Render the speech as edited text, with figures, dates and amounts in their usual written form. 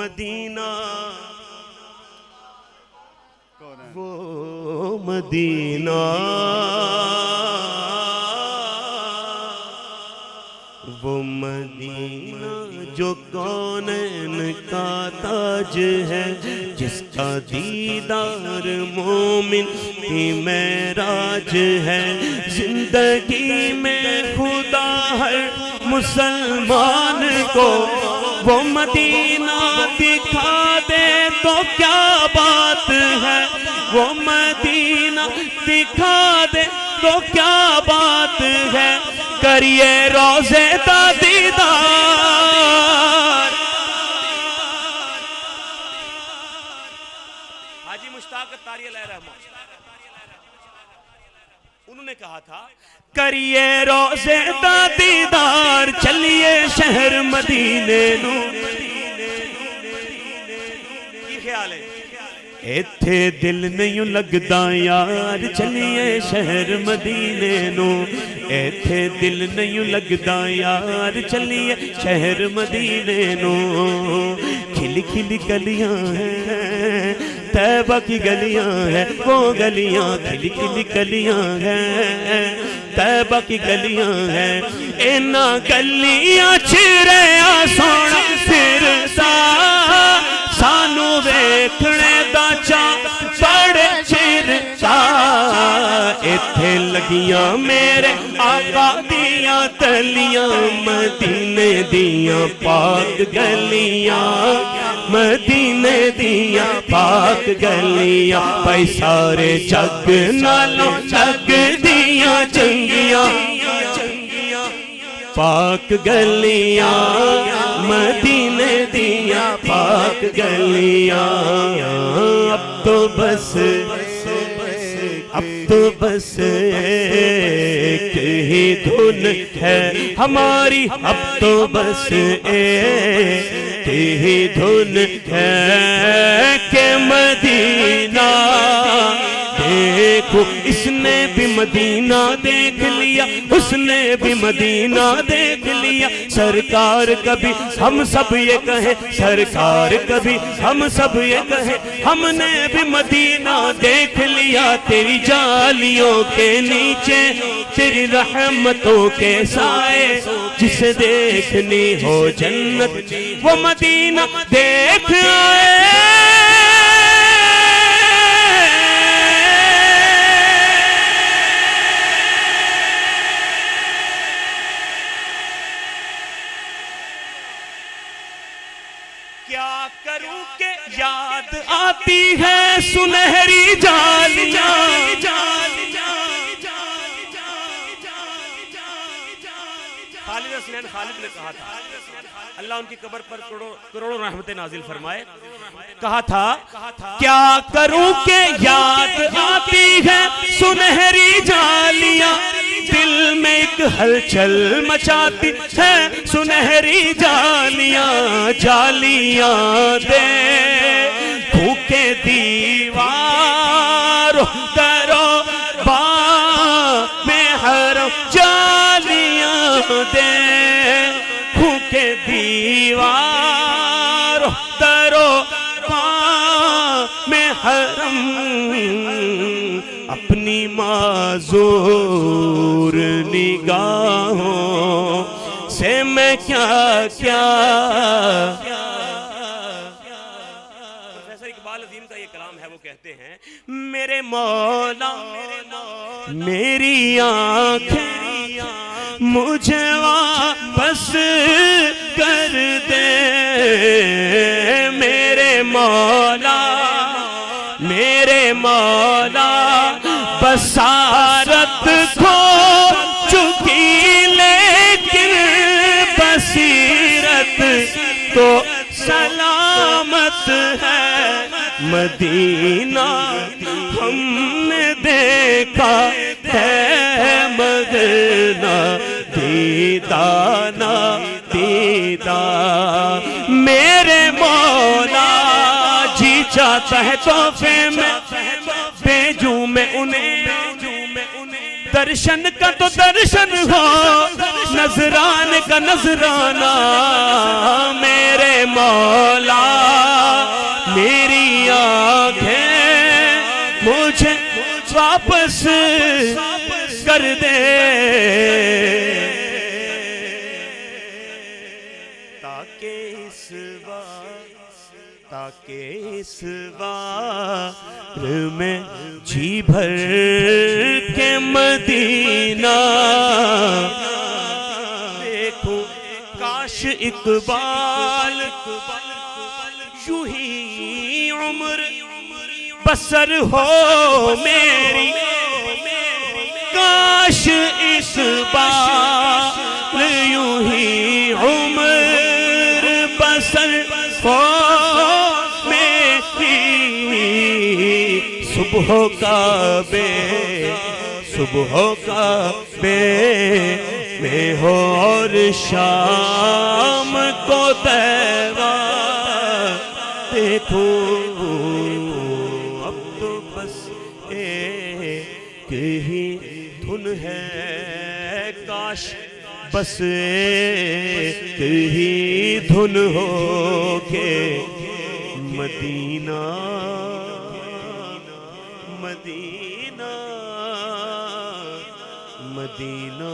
مدینہ وہ مدینہ وہ مدینہ جو کونین کا تاج ہے، جس کا دیدار مومن کی معراج ہے۔ زندگی میں خدا ہر مسلمان کو وہ مدینہ دکھا دے تو کیا بات ہے، وہ مدینہ دکھا دے تو کیا بات ہے۔ کریے روزے دا دیدار۔ حاجی مشتاق اتاری علیہ رحمہ انہوں نے کہا تھا کریے روزے دا دیدار، چلیے شہر مدینے نو۔ یہ خیال ہے ایتھے دل نہیں لگدا یار، چلیے شہر مدینے نو۔ ایتھے دل نہیں لگدا یار، چلیے شہر مدینے نو۔ کھلی کھلی گلیاں ہیں طیبہ کی گلیاں ہیں، وہ گلیاں کھلی کھلی گلیاں ہیں، طیبہ کی گلیاں ہیں۔ اینا گلیاں چھریا سونا پھرتا، سانو ویکھنے دا چاہ بڑے چھرتا۔ ایتھے لگیاں میرے آقا دیاں تلیاں، مدینے دیاں پاک گلیاں، مدینے دیاں پاک گلیاں۔ بھائی سارے جگ نالوں جگ دیاں چنگیاں پاک گلیاں، مدینے دیاں پاک گلیاں۔ اب تو بس ایک ہی دھن ہے ہماری، اب تو بس ایک ہی دھن ہے کہ مدینہ دیکھو۔ اس نے بھی مدینہ دیکھ لیا، اس نے بھی مدینہ دیکھ لیا۔ سرکار کبھی ہم سب یہ کہیں، سرکار کبھی ہم سب یہ کہیں، ہم نے بھی مدینہ دیکھ لیا۔ تیری جالیوں کے نیچے تیری رحمتوں کے سائے، جسے دیکھنی ہو جنت وہ مدینہ دیکھ آئے۔ کیا کروں کہ یاد آتی ہے سنہری جالیاں، خالد حسنین خالد نے کہا تھا، اللہ ان کی قبر پر کروڑوں رحمتیں نازل فرمائے، کہا تھا کیا کروں کہ یاد آتی ہے سنہری جالیاں، دل میں ایک ہلچل مچاتی ہے سنہری جالیاں۔ جالیاں دے بھوکے دیوار درو بام حرم، جالیاں دے بھوکے دیوار درو بام حرم۔ اپنی معذور نگاہوں سے میں کیا پروفیسر اقبال عظیم کا یہ کلام ہے، وہ کہتے ہیں میرے مولا میری آنکھیں مجھے واپس کر دے، میرے مولا بصارت کھو چکی لیکن بصیرت تو سلامت ہے۔ مدینہ ہم نے دیکھا ہے مگر نہ دیدہ نہ دیدہ، میرے مولا جی چاہتا ہے تحفے میں بھیجوں میں انہیں، درشن کا تو درشن ہو، نظرانے کا نظرانہ، میرے مولا کر دے تاکہ اس بار میں جی بھر کے مدینہ دیکھوں کاش اقبال یوں ہی عمر بسر ہو میری کاش اس بار یوں ہی عمر بسر ہو میری صبح کا بے میں ہو اور شام کو تیرا دیکھو اب تو بس ایک ہی دھن ہے کاش بس ایک ہی دھن ہو کے مدینہ مدینہ مدینہ